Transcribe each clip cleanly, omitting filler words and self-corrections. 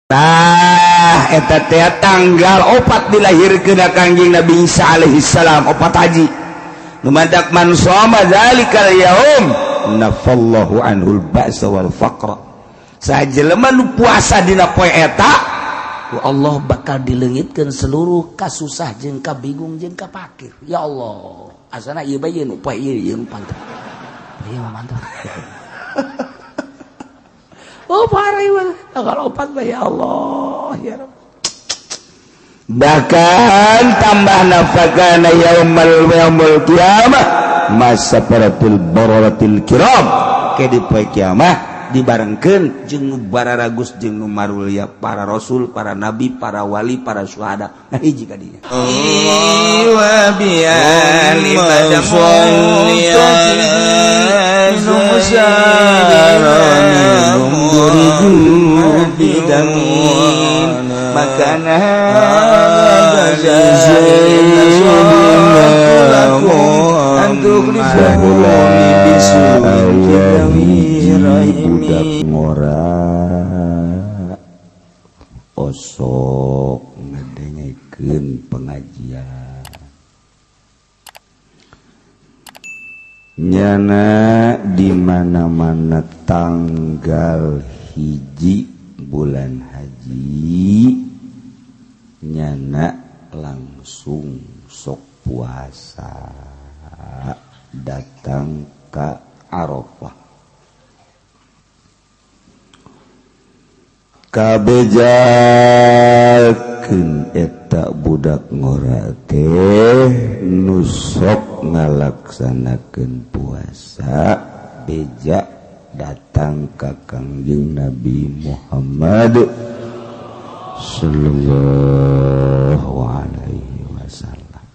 Nah eta teh tanggal 4 dilahirkeun Kangjeng Nabi Isa alaihissalam 4 haji numadak man shoma zalikal yaum nafallahu anhul ba'sa wal faqra sajelema nu puasa dina poe eta Allah bakal dileungitkeun seluruh kasusah jeung kabingung jeung kapakir ya Allah asana ieu bae nu poe ieu nu pantau ieu mantap oh parah ieu tanggal 4 ya Allah ya Rabb bahkan tambah nafakana yaumul qiyamah masafaratul bararatil kiram ke di poe kiamah dibarengkeun jeung nu bararagus jeung nu marulya para rasul para nabi para wali para syuhada nah hiji ka dinya wa bi ali budak ngora osok ngadengekeun pengajian nyana di mana-mana tanggal hiji bulan haji nyana langsung sok puasa datang ke Arafah kabejakeun eta budak ngora teh nu sok ngalaksanakeun puasa beja datang ka Kangjeng Nabi Muhammad sallallahu alaihi wasallam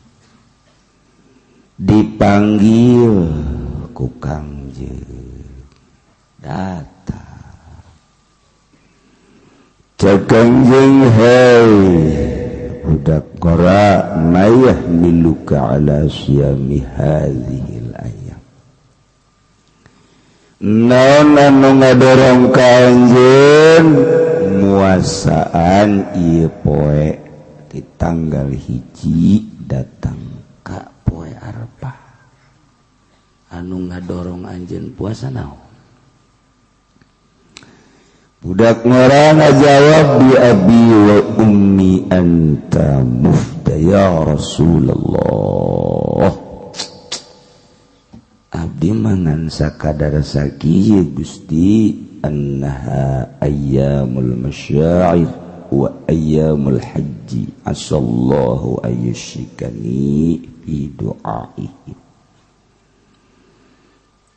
dipanggil ku Kangjeng datang Kangjeng hei budak qora mayah miluka ala siyami hadhil ayam naon anu ngadorong Kangjeng muasaan ieu poe di tanggal hiji datang ka poe Arafah anu ngadorong anjeun puasa naon budak ngora ngajawab bi abi wa ummi anta mufta ya Rasulullah abdi mangan sakadar sakieu Gusti annaha ayyamul masyair wa ayyamul haji asallahu ayyushikani fi du'aihi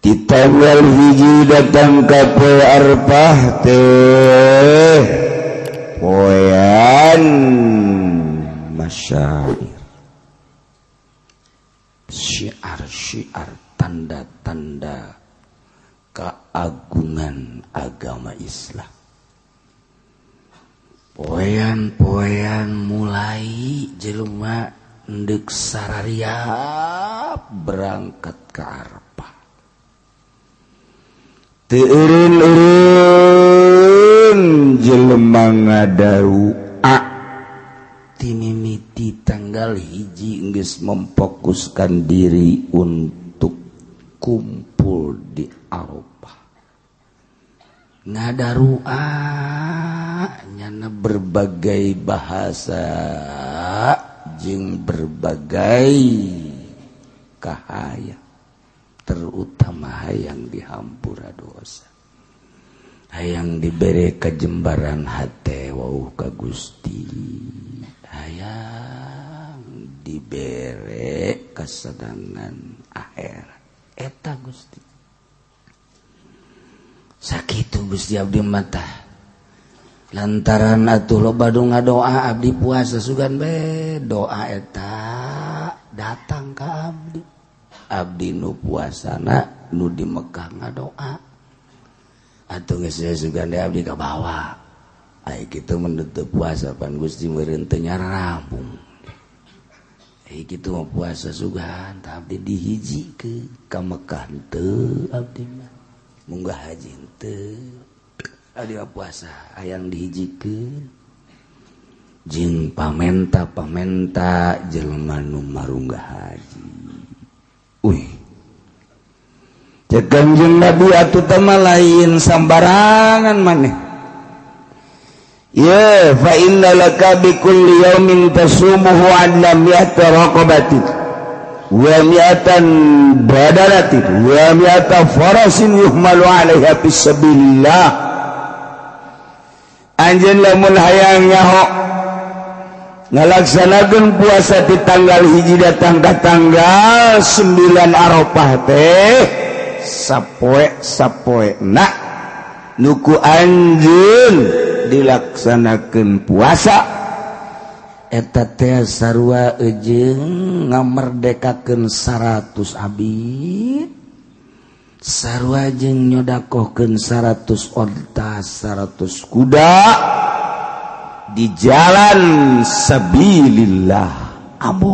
di tanggal hiji datang ke poe Arafah teh poean masyair syiar-syiar tanda-tanda keagungan agama Islam poean-poean mulai jelema endek sarariap berangkat ke Arafah teureun-eureun jelema ngadaru'a timimiti tanggal hiji geus memfokuskan diri untuk kumpul di Arafah ngadaru'a nyana berbagai bahasa jeung berbagai kahaya terutama hayang dihampura dosa hayang dibere kajembaran hate wau ka Gusti hayang dibere kasenangan akhirat eta Gusti sakitu Gusti abdi mah lantaran atuh loba nu ngadoa abdi puasa sugan be doa eta datang ka abdi nu puasana nu di Mekah ngadoa atuh geus sugan deui abdi ka bawah ai kitu menutup puasa pan Gusti meureun teu nyararambung ai kitu mah puasa sugan tah abdi dihijikeun ka Mekah teu abdi mah munggah haji teu Adi puasa hayang dihijikeun jeung pamenta jelema nu marunggah haji. Cek Kanjeng Nabi atuh teh lain sambarangan maneh. Ya fa inna laka bi kulli yaumin tasumuhu adla mi'ata raqabatin wa mi'atan badalatin wa mi'ata farasin yuhmalu 'alaiha fisabilillah. Anjeun lamun hayang nyaho ngalaksanakeun puasa di tanggal hiji datang ka tanggal 9 Arafah teh sapoe-sapoena nuku anjeun dilaksanakeun puasa eta teh sarua ejeung ngamerdekakeun 100 abid, sarua jeung nyodakohkeun 100 onta 100 kuda di jalan sabilillah. Ambo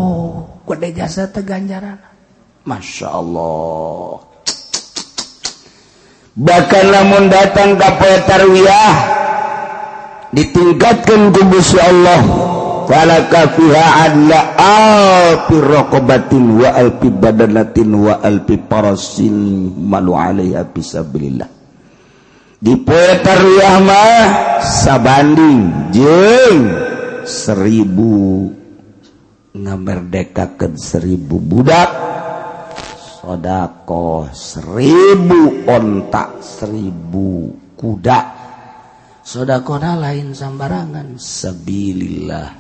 gede jasa teh ganjaran. Masya Allah. Bahkan lamun datang ka poe tarwiyah ditingkatkeun ku Gusti Allah, falaka fiha adla alfi raqabatin wa alfi badanatin wa alfi parasin malu alaiha fisabilillah. Di poe tarwiyah mah sabanding jeung 1000 ngamerdekakeun 1000 budak, sedekah 1000 onta 1000 kuda. Sedekahna lain sambarangan, sabilillah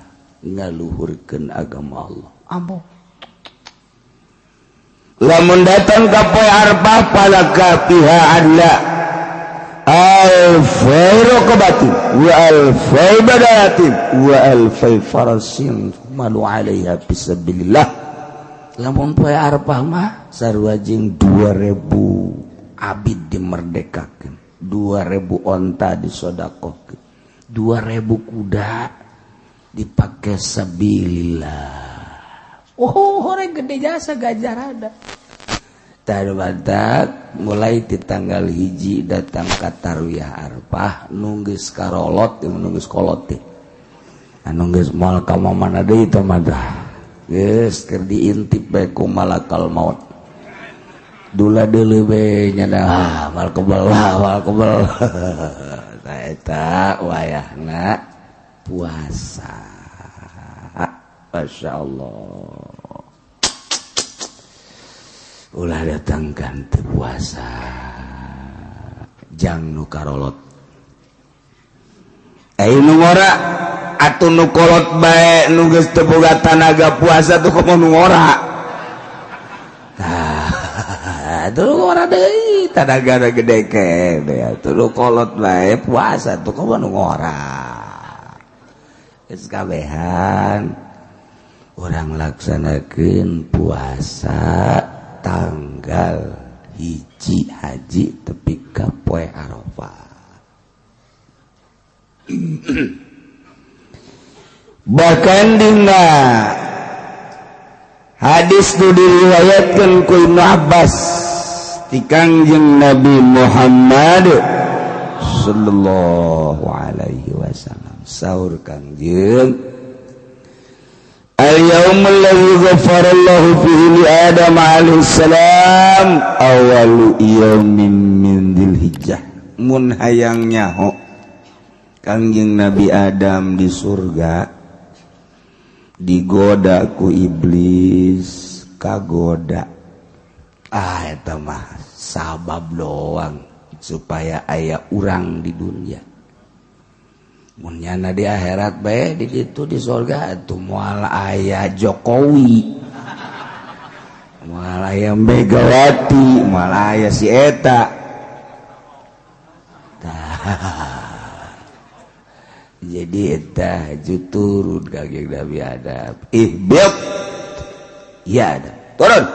ngaluhurkeun agama Allah. Ambo lamun datang ka poe Arafah falaka fiha adla alfai raqabatin wa alfai badalatin wa alfai farasin malu alaiha fisabilillah. Lamun poe Arafah mah sarua jeung 2000 abid dimerdekakeun, 2000 onta disodakohkeun, 2000 kuda dipake sabilillah. Horeng gede jasa ganjarana. Tadu badak mulai di tanggal hiji datang ka tarwiyah Arafah nunggeus karolot nunggeus kolot teh. Anu geus moal ka mana deui teh mah geus keur diintip bae ku malakal maut. Dula deuleu we nyana wal kebal. Tah eta wayahna puasa. Masyaallah. Ulah datangkan teu puasa jang nu karolot. Nu ngora atuh nu kolot bae nu geus teu boga tanaga puasa tuh komo nu ngora. Atuh nu ngora deui tanagana gede kene atuh nu kolot bae puasa tuh komo nu ngora. Geus kabehan urang laksanakeun puasa tanggal hiji haji tepi ka poe Arafah. Bahkan dina hadis nu diriwayatkeun ku Ibnu Abbas ti Kangjeng Nabi Muhammad sallallahu alaihi wasallam saur Kangjeng al-yawmul ladzi ghafarallahu fihi li Adam alaihi salam awalu yaumin min Dzulhijjah. Mun hayang nyaho Kangjeng Nabi Adam di surga digoda ku iblis kagoda. Eta mah sabab doang supaya aya urang di dunia. Mun nyana di akhirat bae di ditu di surga atuh moal aya Jokowi, moal aya Megawati, moal aya si eta. Jadi eta juturun Kangjeng Nabi Adam. Ihbib. Ya Adam.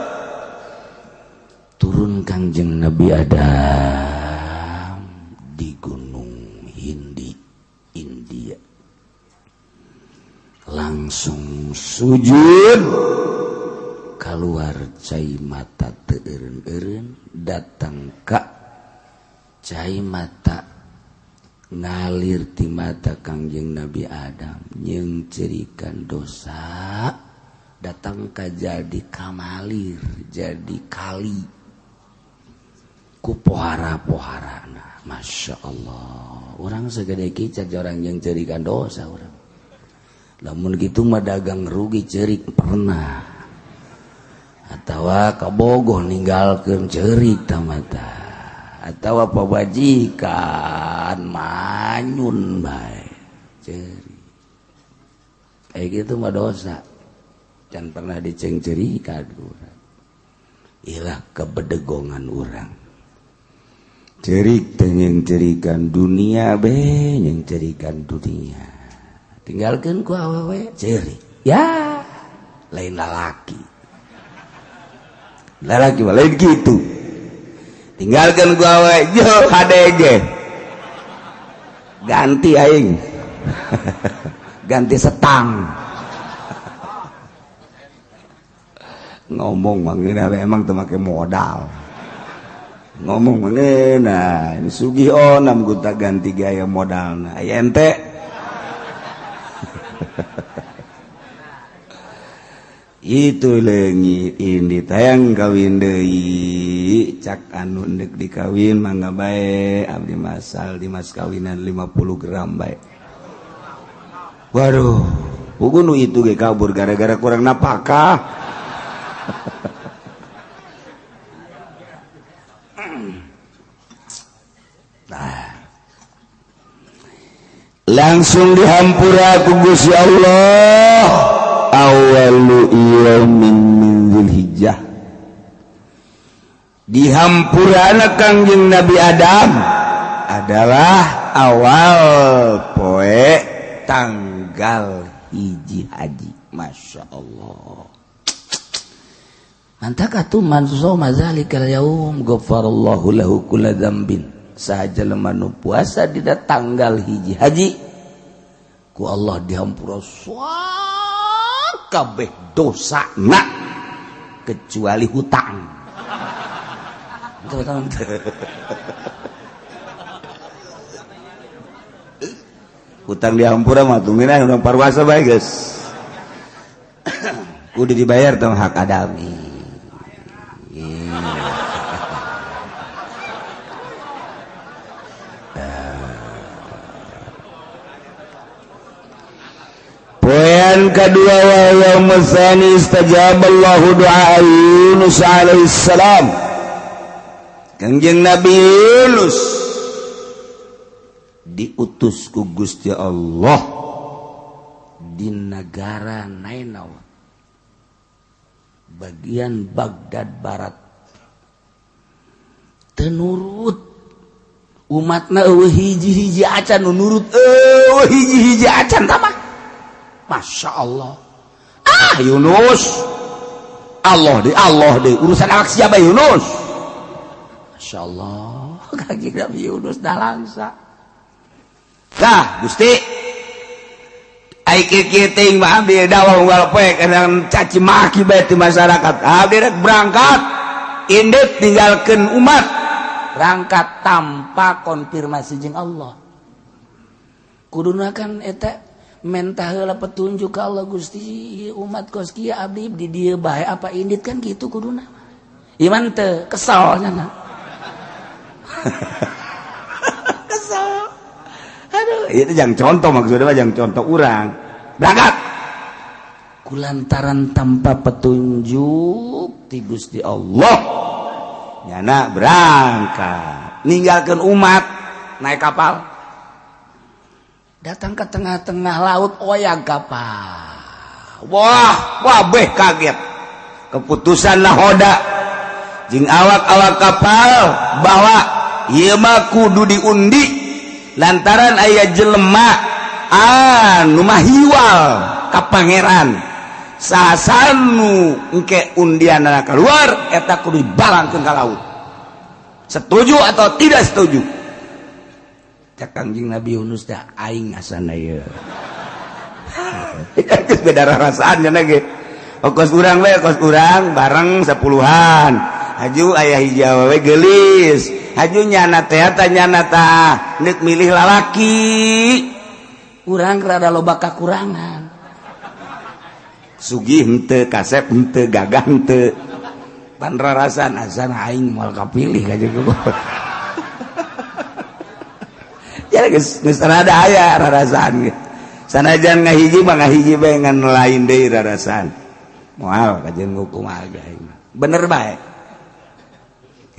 Turun Kangjeng Nabi Adam di Gunung Hindi, India. Langsung sujud, keluar cai mata teu eureun-eureun, datang ka cai mata ngalir ti mata Kangjeng Nabi Adam jeung cerikan dosa datang ka jadi kamalir jadi kali ku pohara-poharana. Masya Allah orang segede kicat orang yang cerikan dosa orang lamun gitu mah dagang rugi cerik pernah atawa kabogoh ninggalkeun cerik tamata atau apa bajikan manyun bae ceri kayak gitu mah dosa dan pernah diceng-cerikan urang ilah kebedegongan urang cerik teh yang cerikan dunia be yang cerikan dunia tinggalkeun ku awewe cerik ya lain lalaki mah lain gitu tinggalkan gua we yo HDG ganti aing ganti setang ngomong manggina emang teu make modal ngomong manggina ini sugihonam guta ganti gaya modalna aya ente itu leungit ini tayang kawin deui cak anu deuk dikawin mangga bae abdi masal di mas kawinan 50 gram bae. Waduh puguh nu itu ge kabur gara-gara kurang napakah. Nah langsung dihampura ku Gusti Allah awalu yaumin min Dzulhijjah dihampurana Kangjeng Nabi Adam adalah awal poe tanggal hiji haji. Masya Allah mantap atuh man soma zalikal yaum ghafarallahu lahu kulla dzambin saja lemah nu puasa dina tanggal hiji haji ku Allah dihampura kabeh dosa na kecuali hutang. Hutang dihampura mah tumina urang parwasa bae geus. Kudu dibayar tong hak adami. Poin kedua wa yaumul tsani istajaballahu du'a Yunus alaihi salam. Kangjeng Nabi Yunus diutus ku Gusti Allah di negara Nainawa bagian Baghdad Barat teu nurut umatna eueuh hiji-hiji acan nu nurut eueuh hiji-hiji acan tamah. Masya Allah Yunus Allah deh urusan awak siapa Yunus. Masya Allah kaki Nabi Yunus dah langsa nah Gusti aik kiting mah abdi dawah unggal poe kadang caci maki bae ti masyarakat abdi rek berangkat indit tinggalkeun umat berangkat tanpa konfirmasi jeung Allah kuduna kan eta mentah heula petunjuk ka Allah Gusti umat kos kieu abdi di dieu bae apa indit kan gitu kuduna iman teu kesal nya kesal aduh itu jangan contoh maksudnya mah jangan contoh urang berangkat kulantaran tanpa petunjuk ti Gusti Allah nyana berangkat ninggalkeun umat naik kapal datang ke tengah-tengah laut oyang kapal wah beh kaget keputusan nahoda jeung awak-awak kapal bahwa ieu mah kudu diundi lantaran aya jelema anu mah hiwal ka pangeran sasanu engke undianna keluar eta kudu dibalangkeun ka laut setuju atau tidak setuju cak Kangjeng Nabi Yunus dah aing asana ieu geus beda rasaan cenah ge kos urang we kos urang bareng 10-an haju aya hiji awewe geulis hajunya tanyana nek milih lalaki urang rada loba kakurangan sugih henteu kasep henteu gagah henteu pan rarasan asan aing moal kapilih ka jeung ya geus rada aya rarasan sanajan ngahiji mah ngahiji bae ngan lain deui rarasan moal ka jeung kumaha aing bener bae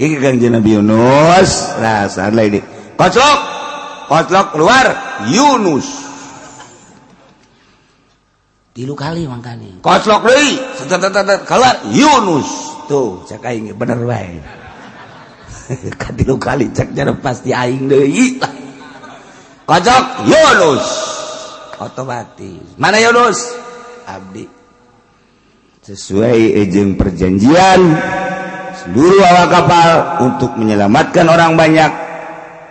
iki Kangjeng Nabi Yunus rasa lain kotlok keluar Yunus 3 kali mangkani kotlok deui keluar Yunus tuh cek aing bener bae ka 3 kali cek jana pasti aing deui kotlok Yunus otomatis mana Yunus abdi sesuai jeung perjanjian seluruh awak kapal untuk menyelamatkan orang banyak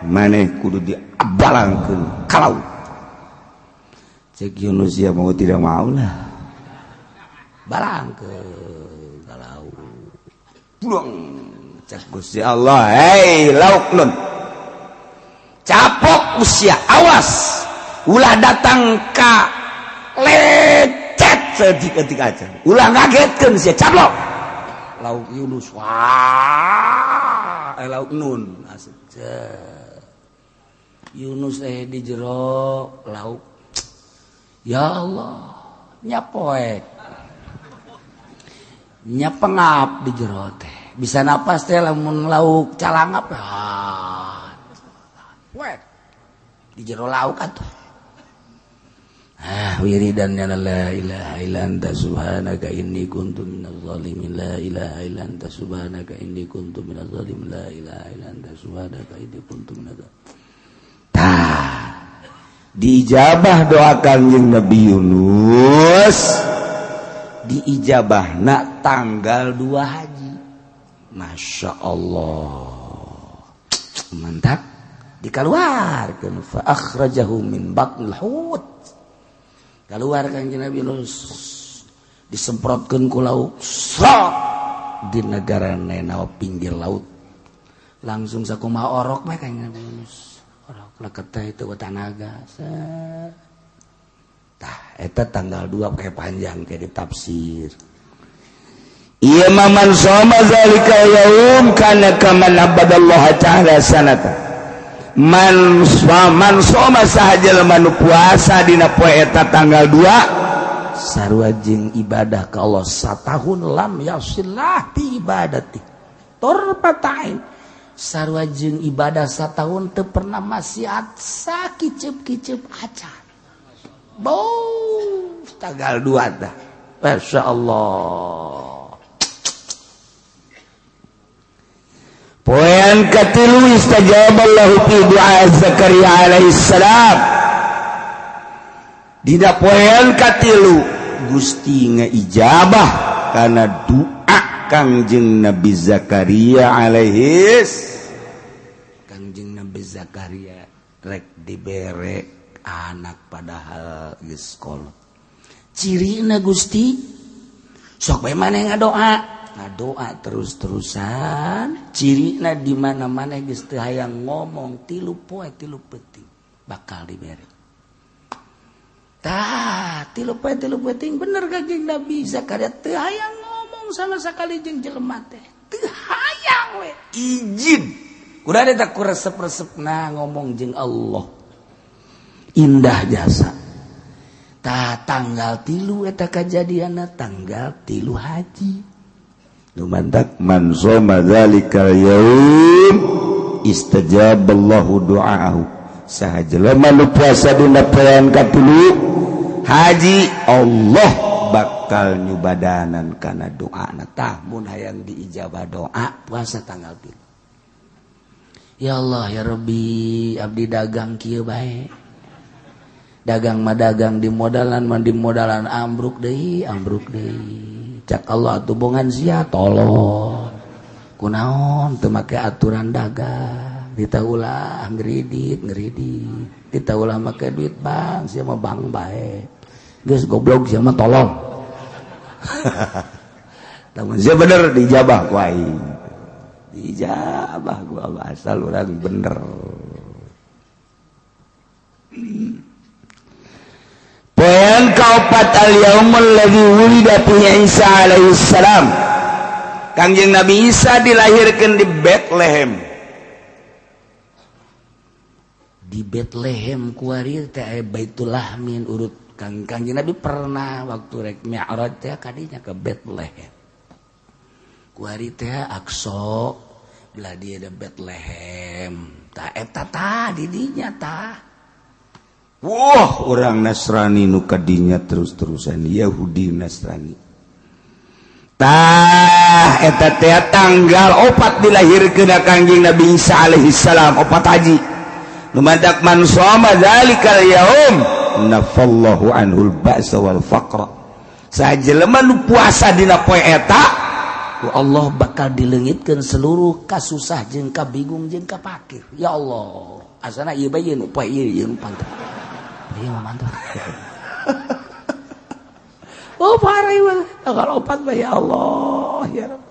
maneh kudu diabalangkeun ka laut cek Yunus ya mau tidak mau lah balangkeun ka laut pulang cek Gusti Allah hei lauk nun capok usia awas ulah datang ka lecet seketika aja ulah ngagetkeun sia caplok lauk Yunus wah lauk nun asep Yunus di jero lauk ya Allah nyapoek nyapengap di jero teh bisa napas teh lamun lauk calangap wek di jero lauk atuh wiridannya la ilaha illa anta subhanaka inni kuntu minaz zalimin la ilaha illa anta subhanaka inni kuntu minaz zalimin la ilaha illa anta subhanaka inni kuntu minaz zalimin diijabah doa Kangjeng Nabi Yunus diijabahna tanggal 2 haji Masya Allah mantap dikeluarkan fa akhrajahu min batnil hut keluar Kangjeng Nabi Yunus disemprotkeun ku lauk srot di negara nena pinggir laut langsung sakumaha orok mah Kangjeng Nabi Yunus orok leket teh itu tanaga tah eta tanggal 2 kayak panjang kayak ditafsir ieu mah man shoma zalika yaum kana kaman abadallaha ta'ala sanata man soma sahaja lemanu puasa dina poe eta tanggal 2 sarua jeung ibadah ka Allah satahun lam yasillah ti ibadati torpatain sarua jeung ibadah satahun teu pernah maksiat sakicep-kicep acan bau tanggal 2 dah masyaallah poean katilu istajaballahu fi du'a Zakaria alaihi salam dina poean katilu Gusti ngaijabah kana doa Kangjeng Nabi Zakaria alaihi Kangjeng Nabi Zakaria rek dibere anak padahal geus kolot cirina Gusti sok bae maneh ngadoa doa terus-terusan cirina di mana-mana geus teu hayang ngomong 3 poe 3 penting bakal dibere tah 3 poe 3 penting bener Kangjeng Nabi Zakaria teu hayang ngomong sama sakali jeung jelema teh teu hayang we izin kudu ada tak kuresep-resepna ngomong jeung Allah indah jasa tah tanggal 3 eta kajadianna tanggal 3 haji lumantak man shoma dzalikal yaum istajaballahu du'aahu sahaja lemah nu puasa dina poean ka-3 haji Allah bakal nyubadanan kana doana tah mun hayang diijabah doa puasa tanggal 3 ya Allah ya Rabbi abdi dagang kieu bae dagang mah dagang di modalan ambruk deui cak Allah tubungan sia tolong kunaon teu make aturan dagang ditaulah ngridit ditaulah make duit bang sia mah bang bae geus goblok sia mah tolong tamun sia bener dijabah ku aing ijabah gua asal urang bener. Poean kaopat al-yaumul ladzi wulida fihi Isa alaihi salam. Kangjeng Nabi Isa dilahirkeun di Bethlehem. Di Bethlehem kuari teh Baitul Lahmin urut Kangjeng Nabi pernah waktu rek Mi'raj teh kadinya ke Bethlehem. Kuari teh Aqsa belah dia ada Bethlehem. Tah eta tah di dinya tah. Wah, orang Nasrani nu kadinya terus-terusan Yahudi Nasrani. Tah eta teh tanggal 4 dilahirkeun Kangjeng Nabi Isa alaihi salam 4 haji. Numadak man shoma dzalikal yaum nafallahu anhul ba'sa wal faqra. Sajelema nu puasa dina poe eta Allah bakal dileungitkeun seluruh kasusah jeung kabingung jeung kapakir. Ya Allah, asana ieu bae nu poe ieu nu pantau. Ieu mah mantap. Oh parah ieu tanggal 4 bae ya Allah ya Rabb.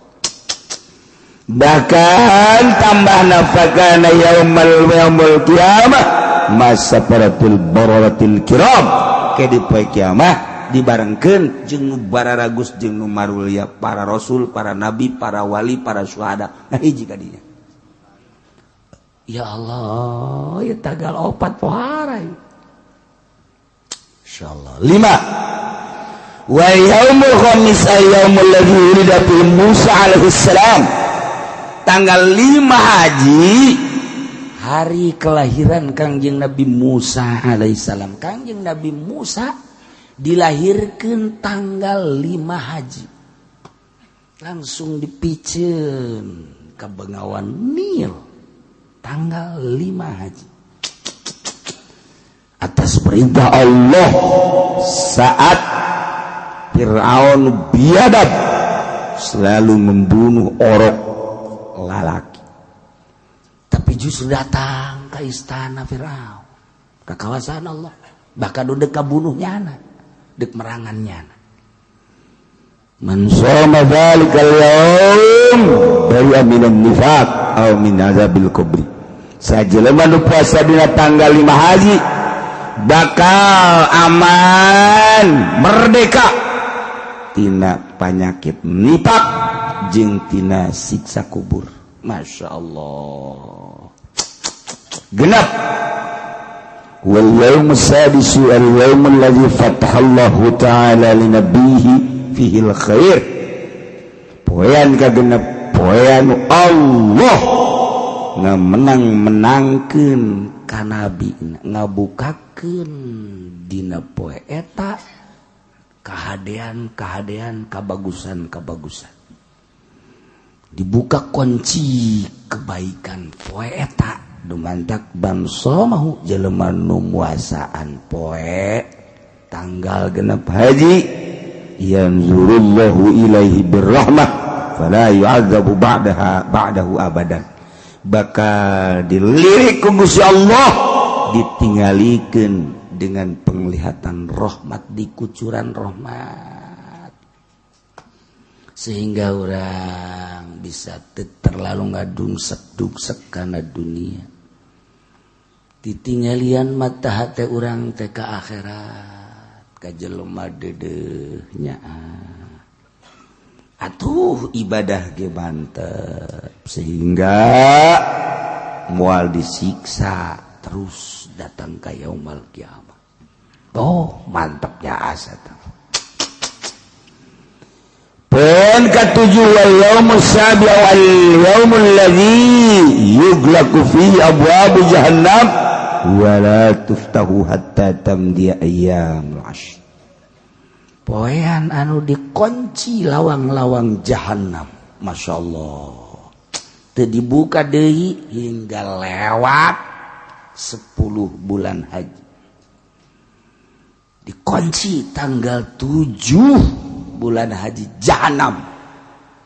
Bahkan tambah nafakana yaumul qiyamah masafaratul bararatil kiram ke di poe kiamah dibarengkeun jeung nu bararagus jeung nu marulya para rasul, para nabi, para wali, para syuhada. Nah hiji kadinya. Ya Allah, ya tanggal 4 pohara. Insyaallah. 5. Wa yaumul khamis yaumul ladzi wulida fihi Musa alaihi salam. Tanggal 5 haji hari kelahiran Kangjeng Nabi Musa alaihissalam. Kangjeng Nabi Musa dilahirkan tanggal 5 haji. Langsung dipiceun ke Bengawan Nil tanggal 5 haji. Atas perintah Allah saat Fir'aun biadab selalu membunuh orang lalaki, tapi justru datang ke istana Firaun, ke kawasan Allah, bahkan udah kabunuhnya anak, dek merangannya. Man shoma dzalikal yaum bari'a minan nifaq aw min azabil qabri. Sajelema nu puasa dina tanggal 5 haji bakal aman merdeka tina panyakit nifaq jeung tina siksa kubur. Masya Allah. Genap. Wal yawm as-sadisu al-yawm alladhi fatahallahu ta'ala li nabiyhi fihi al-khair. Poean kagenep poean Allah ngamenang-menangkeun ka nabi ngabukakeun dina poe eta kahadean kabagusan. Dibuka kunci kebaikan poe eta dumantak bangsa mahu jelema nu muasaan poe tanggal genep haji yanzurullahu ilaihi birrahmah fala yu'adzabu ba'dahu abadan. Bakal dilirik ku Gusti Allah ditinggalikeun dengan penglihatan rahmat di kucuran rahmat. Sehingga orang bisa terlalu ngadungsek kana dunia. Ditinggalian mata hati orang teh ka akhirat, ka jelema dedeuhnya. Atuh ibadah ge mantep sehingga moal disiksa terus datang ka yaumul kiamah. Oh, mantapnya asa teh. Poin ke-7 wal yaumus sabi' wal yaumul ladzi yughlaqu fihi abwabu jahannam wa la tuftahu hatta tamdiya ayyamul 'ashr. Poean anu dikunci lawang-lawang jahannam. Masyaallah. Teu dibuka deui hingga lewat 10 bulan haji. Dikunci tanggal 7 bulan haji jahanam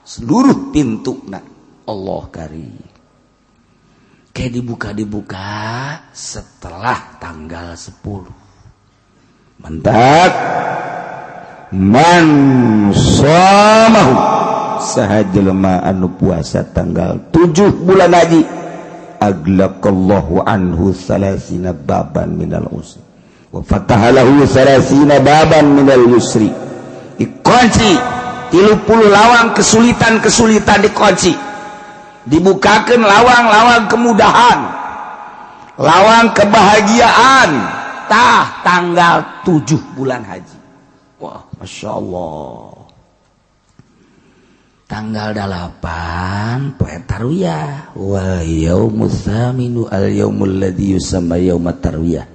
seluruh pintu Allah karim kayak dibuka setelah tanggal 10. Mantap. Man shamahu saha jelema anu puasa tanggal 7 bulan haji aglaqallahu anhu salasina baban minal usri wa fatahalahu salasina baban minal yusri. Dikunci 30 lawang kesulitan-kesulitan dikunci, dibukakan lawang-lawang kemudahan, lawang kebahagiaan tanggal 7 bulan haji. Wah, Masya Allah. Tanggal 8 poe tarwiyah wal yaumuz tsaminu al yaumul ladzi yusamma yaumat tarwiyah.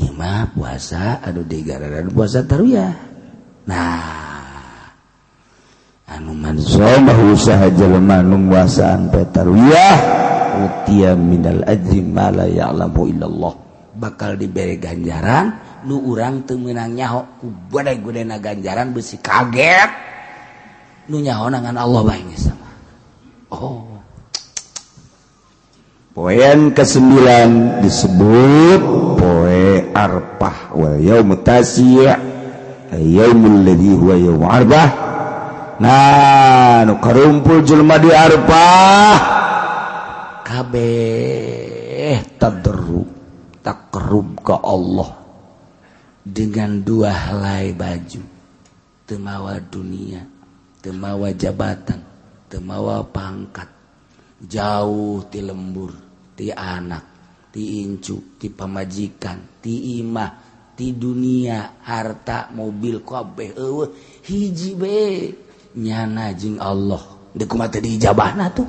Imah puasa anu digararan puasa tarwiyah. Nah, anu man shamahu saha jelema nu puasaan poe tarwiyah utiya minal ajri ma la ya'lamu illallah, bakal diberi ganjaran nu urang teu meunang nyaho. Ku gede-gedena ganjaran beusi kaget nu nyaho nangan Allah bae sama. Oh. Poean ke-9 disebut poe Arfah wa yaumut tasi' yaumul ladzi huwa yaum Arfah. Nah, nu karumpul jelema di Arfah kabeh tadarru takarrub ka Allah dengan 2 helai baju, teu mawa dunia, teu mawa jabatan, teu mawa pangkat, jauh ti lembur, ti anak, ti incu, ti pamajikan, ti imah, ti dunia, harta, mobil, kabeh eueuh hiji be nyana jeung Allah. Deuk kumaha teh diijabahna tuh.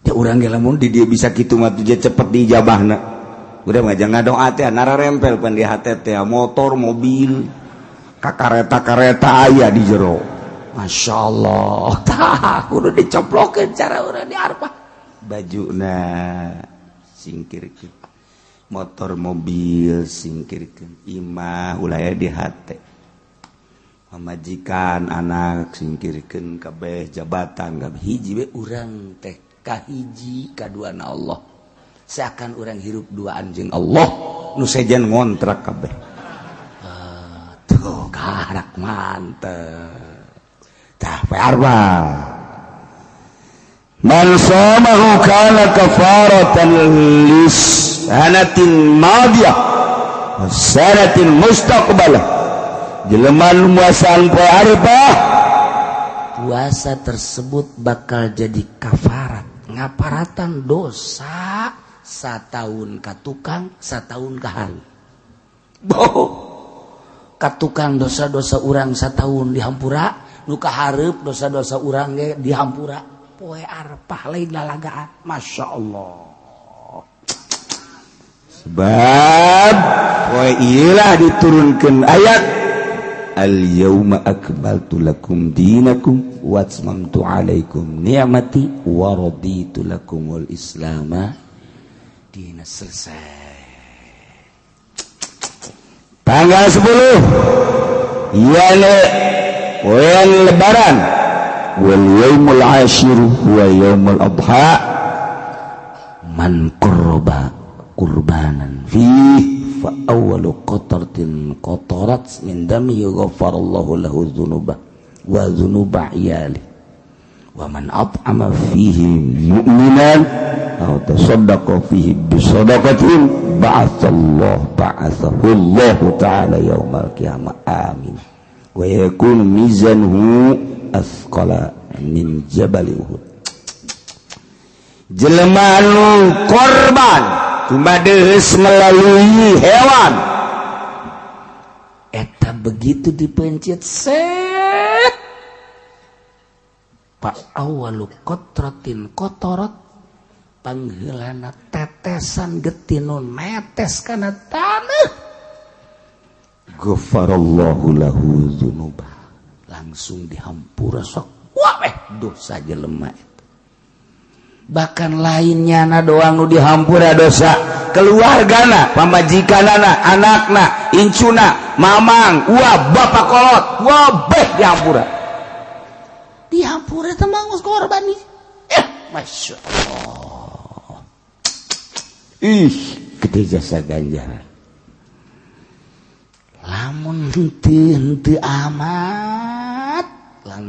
Ya urang ge lamun di dieu bisa kitu mah tuh cepet diijabahna. Udah mah jangan doa teh nara rempel pan di hate teh motor, mobil, kakareta-kareta aya di jero. Masya Allah, kudu dicoplokeun cara urang di Arfah. Bajuna singkirkeun, motor mobil singkirkeun, imah ulah aya di hate, pamajikan anak singkirkeun kabeh, jabatan kabeh hiji we urang teh kahiji kaduana Allah. Seakan urang hirup duaan jeung Allah nu sejen ngontrak kabeh. Tuh karak mantep. Tah Arba man shamahu kana kafaratan lis sanatin madiyah wa sanatin mustaqbalah. Jelema nu muasaan poe Arfah, puasa tersebut bakal jadi kafarat, ngaparatan dosa satahun ka tukang, satahun ka hari. Boh, ka tukang dosa-dosa urang satahun dihampura, nu ka hareup dosa-dosa urang ge dihampura. Poe Arfah lain lalagaan. Masya Allah. Sebab poe ieu lah diturunkeun ayat al-yauma akmaltu lakum dinakum wa atmamtu alaikum ni'mati wa raditu lakumul islama dina. Selesai. Tanggal 10 yale poe lebaran wal yaumul ashir wa yaumul adha man qurba qurbanan fi fa awwalu qatratin qatarat min dami ghafarallahu lahu dzunubah wa dzunuba iyali wa man at'ama fihi mu'minan aw tasaddaqa fihi bisadaqatin ba'athahu Allah ta'ala yaumal qiyamah amin wa yakunu mizanhu athqala min jabal Uhud. Jelema anu korban tumadeus melalui hewan eta begitu dipencet set pa awalu qatratin qatarat pangheulana tetesan getih nu netes kana taneuh ghafarallahu lahu dzunubah langsung dihampura sok wabeh dosa jelema eta. Bahkan lainnya na doang nu dihampura dosa keluargana, pamajikanana, anakna, incuna, mamang, uap, bapak kolot, wabeh dihampura. Dihampura temang us korban nih. Masya Allah. Gede jasa ganjaran. Lamun henteu amat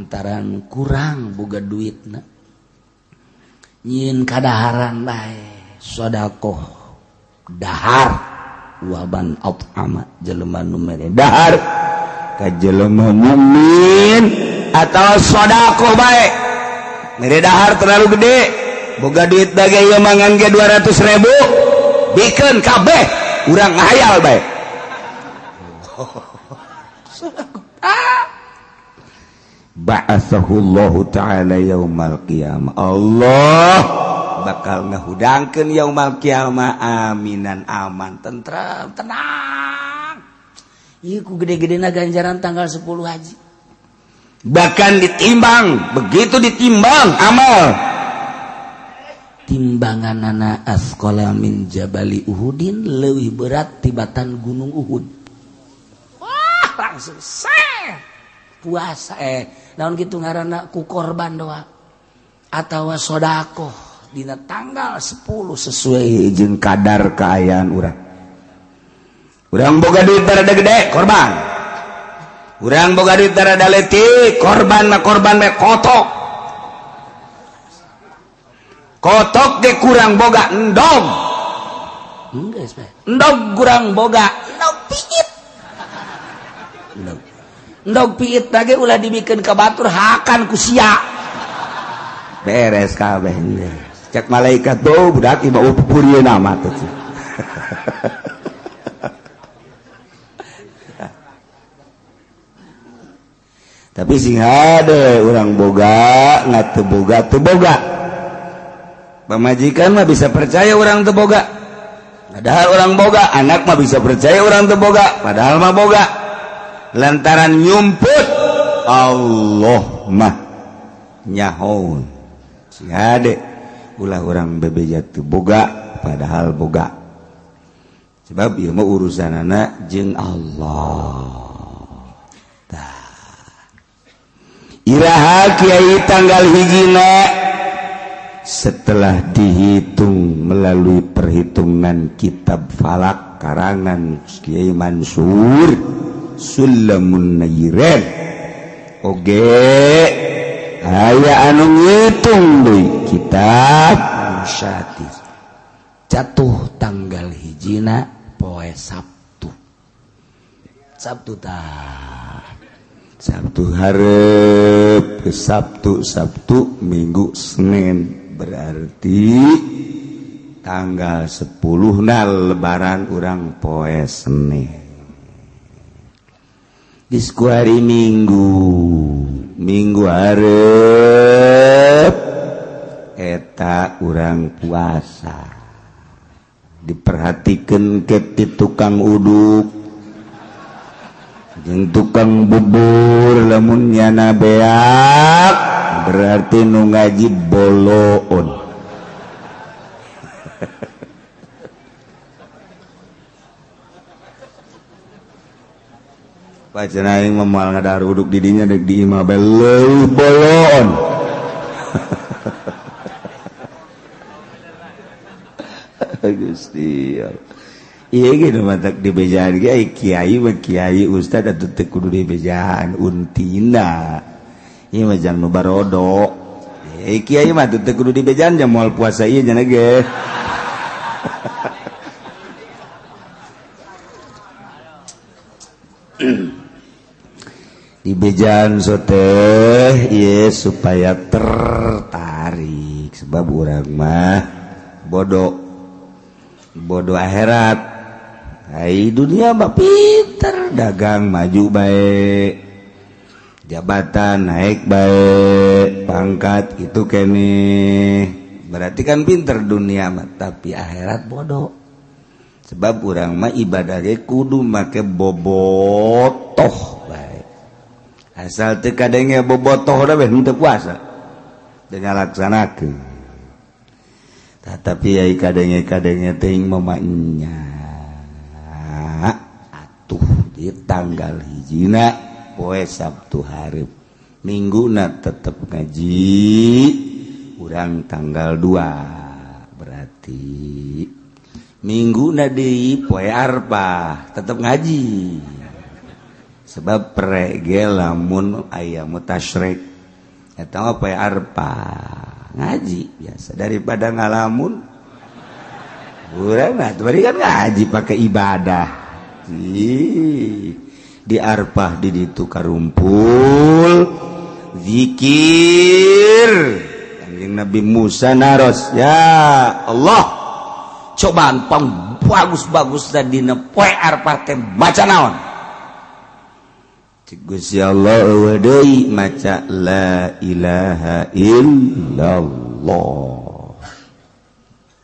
lantaran kurang boga duitna nyin kadaharan bae sedekah dahar waban at'ama jelema nu mere dahar ka jelema mukmin atawa sedekah bae mere dahar terlalu gede boga duit dage ieu mangan ge 200.000 bikeun kabeh urang ngahayal bae ba'atsahullahu ta'ala yaumal qiyamah Allah bakal ngahudangkeun yaumal qiyamah aminan aman tentram tenang ieu ku gede-gedena ganjaran tanggal 10 haji bahkan ditimbang begitu ditimbang amal timbanganana asqala min jabali uhudin leuwih berat tibatan gunung Uhud wah langsung puasa naon kitu ngaranna ku korban doa atawa sedekah dina tanggal 10 sesuai jeung kadar kaayaan urang. Urang boga duit rada gede korban. Urang boga duit rada leutik korban mah korban we kotok. Kotok ge kurang boga endog. Geus bae. Endog kurang boga endog piit. Endog piit lagi ulah dibikeun ka batur hakan ku sia beres kabeh cek malaikat tuh budak ieu mah pupurieun amat tuh tapi sing hade urang boga ngateu boga teu boga pamajikan mah bisa percaya urang teu boga padahal urang boga anak mah bisa percaya urang teu boga padahal mah boga lantaran nyumput Allah mah nyahoun sing hade ulah urang bebeja teu boga padahal boga sebab ieu mah urusanana jeung Allah iraha kiai tanggal hijina setelah dihitung melalui perhitungan kitab falak karangan Kiai Mansur Sulamun Nairen oge aya anu ngitung deui kitab Syati jatuh tanggal hijina poe Sabtu tah Sabtu hareup Sabtu Minggu Senin berarti tanggal 10 lebaran urang poe Senin disku hari Minggu hareup eta urang puasa diperhatikeun ke ti tukang uduk jeung tukang bubur lamun nyana beak berarti nu ngaji boloon Pacana aing mah moal ngadahar uduk di dinya dek di imah bae leuwih boloon. Gusti. Ieu ge nu matak dibejaan ge ai kiai mah kiai ustad atuh teu kudu dibejaan untina. Ieu mah jang nu barodo. Kiai mah teu kudu dibejaan jang moal puasa ieu nya ge. Dibejaan soteh ye supaya tertarik sebab urang mah bodoh akhirat ai dunia mah pinter dagang maju bae jabatan naik bae pangkat itu kene berarti kan pinter dunia mah tapi akhirat bodoh sebab urang mah ibadah ge kudu make bobotoh bae asal teu kadenge bobotoh da beh henteu puasa teu ngalaksanakeun tetapi ai kadenge teuing mamanya atuh di tanggal hijina poe Sabtu hareup mingguna tetep ngaji urang tanggal 2 berarti mingguna deui poe Arfah tetep ngaji sebab perek ge lamun aya mutasyrik eta mah poe arpa ngaji biasa daripada ngalamun urang mah tadi kan ngaji pakai ibadah di arpah di ditu karumpul zikir Kanjeng Nabi Musa naros ya Allah cobaan pang bagus-bagus dina poe arpah teh maca naon Gusti Allah eueuh deui maca la ilaha illallah.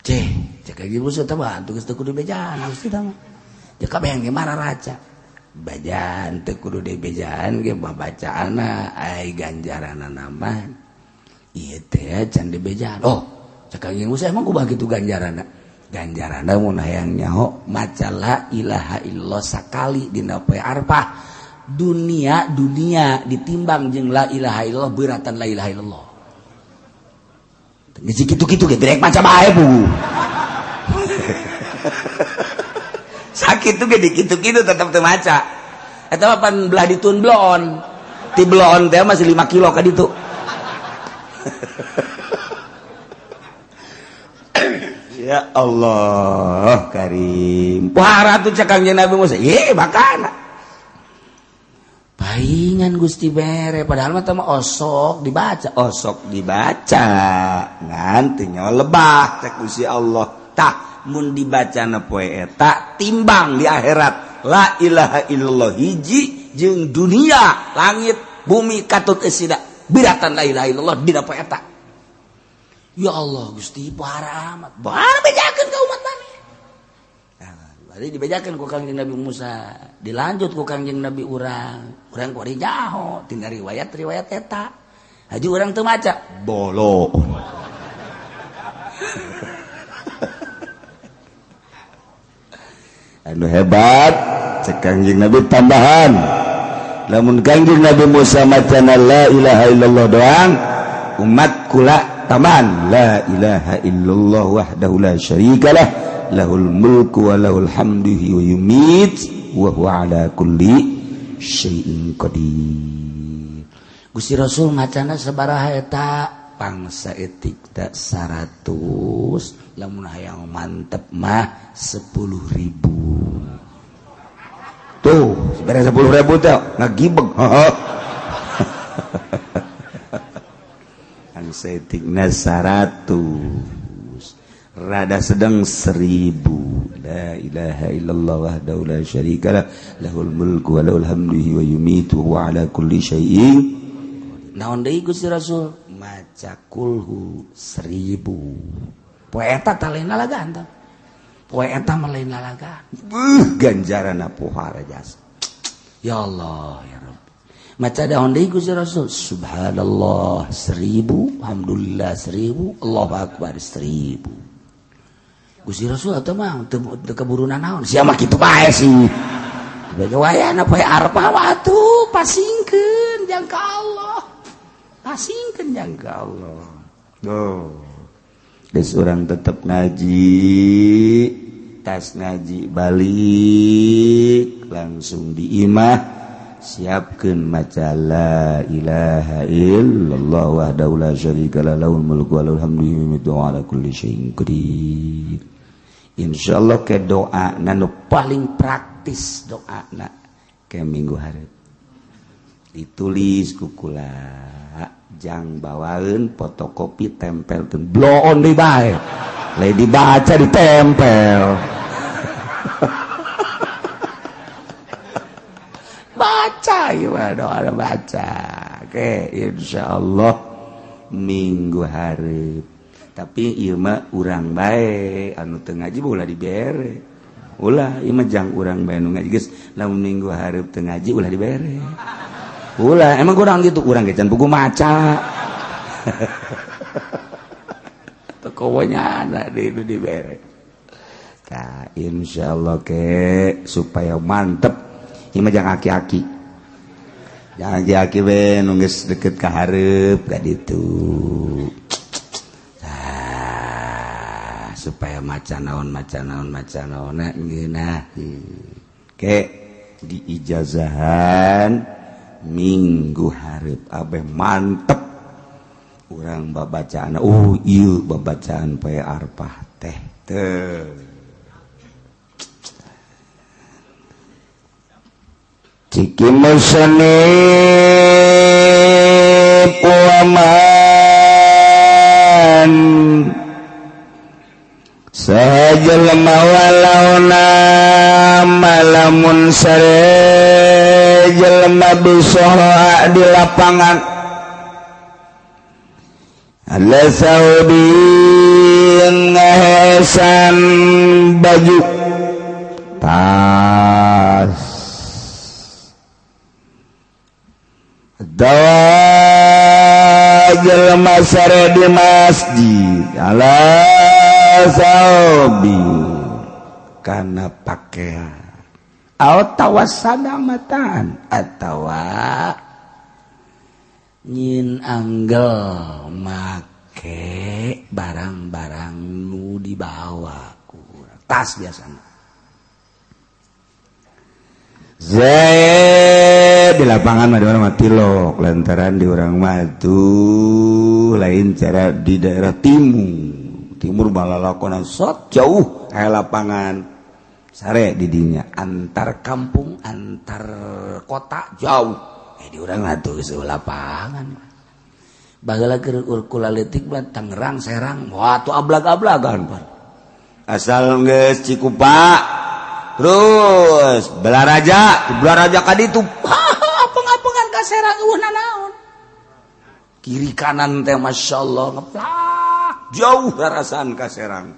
Cek ieu Musa teh bantu geus teu kudu bejaan Gusti tah mah. Ya kabeh ge marah raca. Bajaan teu kudu dibejaan ge bacaana ai ganjaranna mah. Ieu teh can dibejaan. Oh, cek ieu Musa emang kumaha kitu ganjaranna? Ganjaranna mun hayang nyaho maca la ilaha illallah sakali dina poe arpah. Dunia ditimbang jeung la ilaha illallah beuratan la ilaha illallah. Geus kitu-kitu ge direk maca bae Bu. Sakitu ge dikitu-kitu tetep teu maca. Eta mah pan belah ditun bloon. Ti bloon teh masih 5 kilo ka ditu. Ya Allah Karim. Pohara tuh cakang Nabi Musa. Ye bakana. Paingan Gusti bere padahal mah teh osok dibaca ngan teu nyawa lebah cek Gusti Allah tah mun dibacana poe eta timbang di akhirat la ilaha illallah hiji jeung dunia langit bumi katut esida biratan la ilaha illallah dina poe eta ya Allah Gusti pohara amat pohara bejakeun ka umat maneh bari dibejakeun ku Kangjeng Nabi Musa dilanjut ku Kangjeng Nabi urang kuari jaho tina riwayat eta haji urang teu maca bolo anu hebat cek Kangjeng Nabi tambahan lamun Kangjeng Nabi Musa macana la ilaha illallah doang umat kula tambahan la ilaha illallah wahdahu la syarikalah lahul mulku wa lahul hamdu wa yumit wa huwa ala kulli syai'in qadir. Gusti Rasul macana sabaraha eta pangsa etik da 100 lamun hayang mantep mah 10.000. Tuh, sebenarnya 10.000 teh ngagibeg. Pangsa etikna 100 rada sedang 1000 la ilaha illallah wahdahu la syarikalah lahul mulku wa lahul hamdu wa yumitu wa ala kulli syai'in naon deui Gusti Rasul maca kulhu 1000 poe eta tah lain lalagan tah poe eta mah lain lalagan ganjaranna pohara jasa ya Allah ya Rabb maca daon deui Gusti Rasul subhanallah 1000 alhamdulillah 1000 Allahu akbar 1000 Gusti Rasul atau mah teu keburunan naon sia mah kitu bae sih bege wayana poe arpa atuh pasingkeun jang ka Allah pasingkeun jang ka Allah geus urang tetep ngaji tas ngaji balik langsung di imah siapkeun maca la ilaha illallah wahdahu la syarikalah lahul mulku wa lahul hamdu wa ala kulli syai'in qadir. Insyaallah ke doa nu paling praktis doa ke minggu hareup ditulis ku kula jang bawaeun fotokopi tempelkeun bloon deui bae lain dibaca ditempel baca gimana doa baca oke insyaallah minggu hareup tapi ieu mah urang bae anu teu ngaji ulah dibere ulah ieu mah jang urang bae nu ngaji geus lamun minggu hareup teu ngaji ulah dibere ulah emang kurang gitu urang ge can buku maca teu kowonya ada di dibere tah insyaallah ke supaya mantep ieu mah jang aki-aki jangan aki-aki we nu geus deukeut ka hareup ka ditu supaya maca naon ngeunah ke di ijazahan minggu hareup abeh mantep urang babacaan ieu babacaan poe arpah teh teu ciki musani puaman sahaja lemah walauna malamun sare jelema bisoha di lapangan ala saudi ngahesan baju tas dawa jelema sare di masjid ala saudi kana pakaian atawa sadamatan atawa nyin anggel make barang-barang nu dibawa kurang tas biasanya Zaid di lapangan mah di mana tilok lantaran di orang matu lain cara di daerah timur balalakonan sok jauh aya lapangan sare di dinya antar kampung antar kota jauh di urang atuh geus lapangan bageula keur kula leutik mah Tangerang Serang wah atuh ablag-ablagan pan asal geus Cikupa terus Belaraja ka ditu apeng-apengan ka Serang eueuh naon kiri kanan teh masyaallah ngeplak jauh rarasan ka Serang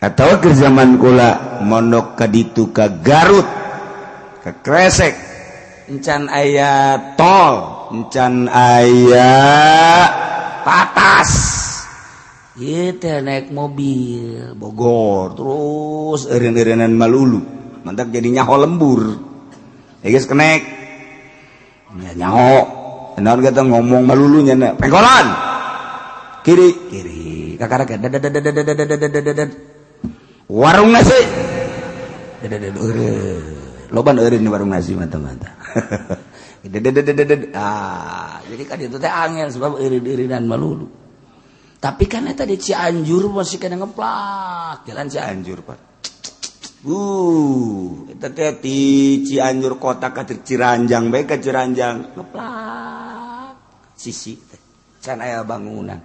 atawa ke zaman kula mondok ka ditu ka Garut ka Kresek encan aya tol encan aya patas ieu teh naik mobil Bogor terus eureun-eureunnan Malulu mantak jadi nyaho lembur geus kenek nyaho naon kita ngomong Malulu nya pengkolan kiri kakarake warung nasi loban eureun di warung nasi mantap-mantap jadi kan itu teh angel sebab eureun-eureunnan Malulu tapi kan eta di Cianjur masih kena ngeplak jalan Cianjur Pak eta teh di Cianjur kota ka Ciranjang bae ka Ciranjang ngeplak sisi teh can aya bangunan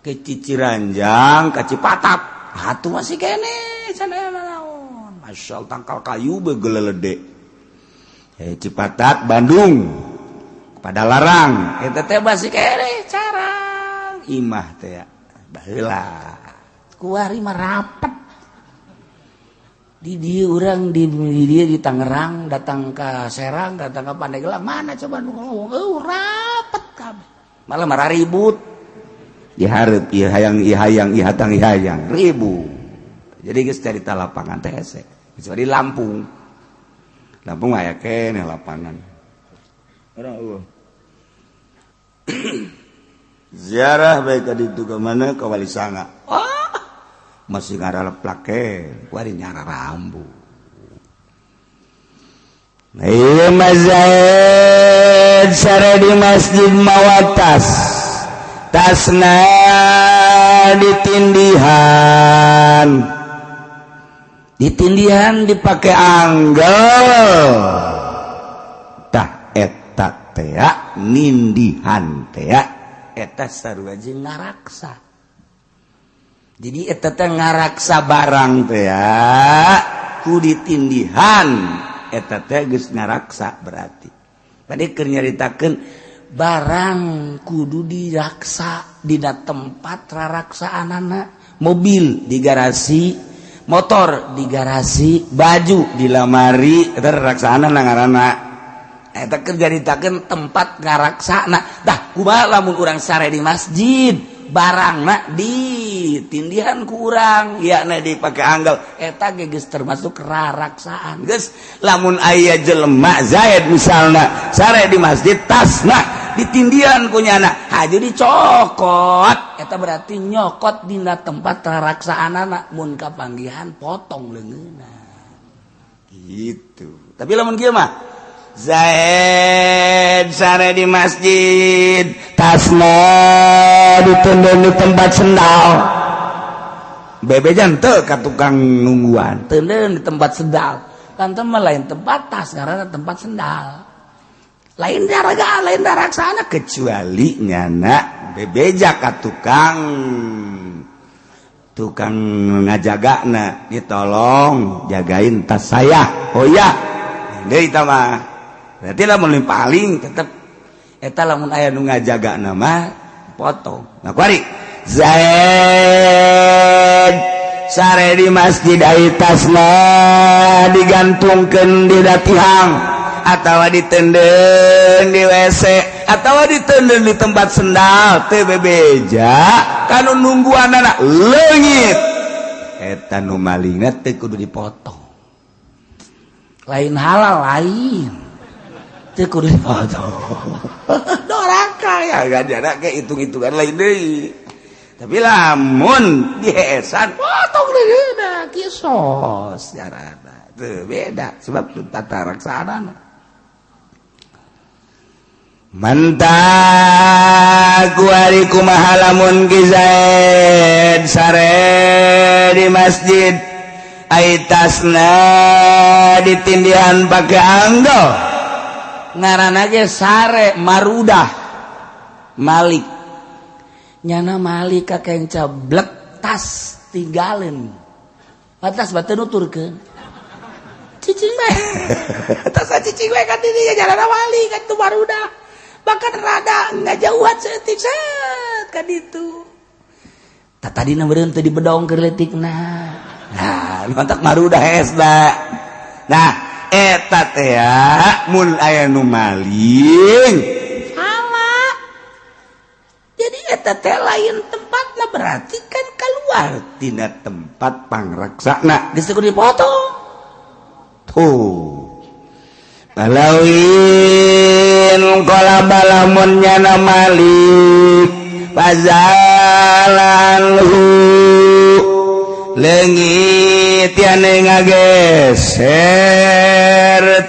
ke Ciranjang ka Cipatap atuh masih kene can aya naon masyaallah tangkal kayu begelelede Cipatat Bandung pada larang eta teh masih kene carang imah teh baheula kuari mah rapet di dieu urang di dieu di Tangerang datang ke Serang datang ke Pandeglang mana coba nu ngomong rapet kabeh malah marah ribut dihareup ieu hayang ieu hayang ribut jadi geus carita lapangan teh hese kecuali Lampung aya keneh lapangan urang eueuh ziarah baik ka ditu ka mana ka Walisanga masih ngaralep plake kuari nyara rambu ieu mazhaid sare di masjid mawatas tasna ditindihan dipake anggel tah eta teh nindihan teh eta sarua jeung ngaraksa jadi eta teh ngaraksa barang teh ku ditindihan eta teh geus ngaraksa berarti tadi keur nyaritakeun barang kudu diraksa dina tempat raraksaanana mobil di garasi motor di garasi baju di lamari eta raraksaanana ngaranna eta keur nyaritakeun tempat ngaraksana dah kumaha lamun urang sare di masjid barangna ditindihan ku urang yakna dipake anggel eta ge geus termasuk raraksaan geus lamun aya jelema Zaid misalna sare di masjid tasna ditindihan ku nyana haju dicokot eta berarti nyokot dina tempat raraksaanana mun kapanggihan potong leungeunna gitu tapi lamun kieu mah Zaid sare di masjid tasna ditendang di tempat sendal bebejan teu ka tukang nungguan tendang di tempat sendal kan mah lain tempat tas karena tempat sendal lain daraga lain daraksana kecuali nyana bebeja ka tukang ngajagana ditolong jagain tas saya oh ya deui tah mah berarti lamun paling tetep eta lamun aya nu ngajagana mah potong nah kuari Zaid sare di masjid aya tasna digantungkeun di datihang atawa ditendeng di WC atawa ditendeng di tempat sendal teu bebeja kanu nungguanana leungit eta nu malingna teu kudu dipotong lain halal lain teu kudu dipotong doraka ya ganjana ke hitung-hitungan lain deui tapi lamun diesan potong deui da kisos jarana teu beda sebab tata raksanana mantak kuari kumaha lamun ki Zaid sare di masjid aitasna ditindihan pake anggo ngaranna ge sare marudah Malik nyana Malik kakenca blek tas tinggalin batas batu nuturkeun cicing mah tas cicing we ka didinya jalanna Malik kan tu marudah bahkan rada ngajauhan seutik set ka ditu tadina meureun teu dibedong keur leutikna nah mantak marudah hesda nah eta teh mun aya nu maling salah jadi eta teh lain tempatna berarti kan keluar tina tempat pangraksana geus kudu dipotong tuh Balawin kola balamun nyana Malik pazalanhu leungit tiane ngageser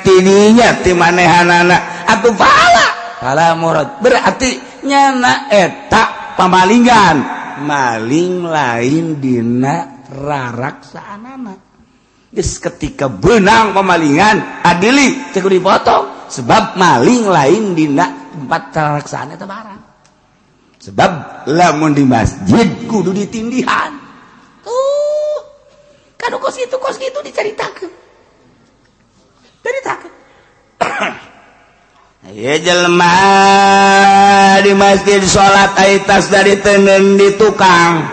tidinya ti manehanana atuh pala murad berarti nyana eta pamalingan maling lain dina raraksaanana geus ketika beunang pamalingan adili teu kudu dipotong sebab maling lain dina tempat raraksaana teh barang sebab lamun di masjid kudu ditindihan tuh kanu kos gitu dicaritakeun ya jelema di masjid salat aya tas dari teuneun di tukang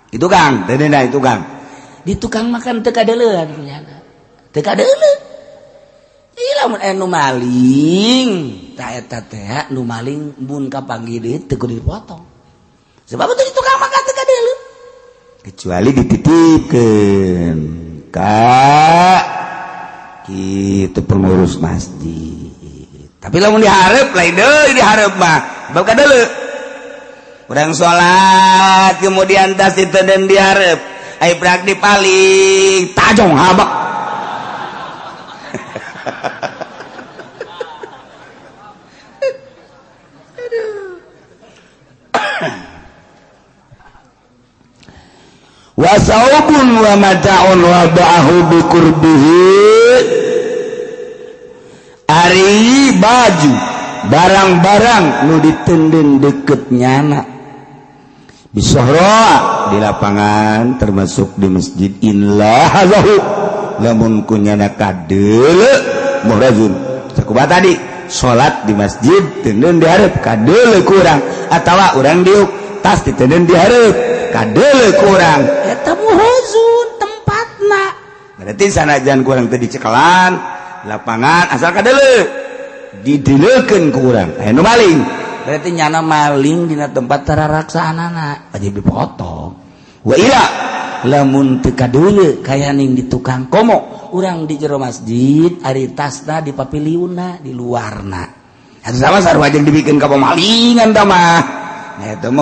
itu Kang teuneuna itu Kang di tukang makan teu kadeuleun punyana teu kadeuleun ieu lamun anu maling tah eta teh nu maling mun kapanggih deui teu kudu dipotong sebab itu di tukang makan teu kadeuleun kecuali dititipkeun ka kitu pengurus masjid tapi lamun dihareup lain deui dihareup mah bab kadeuleun urang salat kemudian tas diteudeun dihareup ai brak dipaling tajong habak wa saubun wa mata'un wa ba'ahu bi qurbihi ari baju barang-barang nu ditendeng deket nyana bisohra di lapangan termasuk di masjid inlah hazahu lamun kunyana kadeule muhrazun sakumaha tadi salat di masjid teuneun dihareup kadeule kurang atawa urang diuk tas diteuneun dihareup kadeule kurang eta muhrazun tempatna berarti sanajan kurang teu dicekelan lapangan asal kadeule didileukeun kurang aya nu maling berarti nyana maling dina tempat tararaksaanana wajib dipotong wa ila lamun teu kadeuleu kaya ning di tukang komo urang di jero masjid ari tasna di papiliunna di luarna eta sama sarua jeung dibikeun ka pamalingan tah mah eta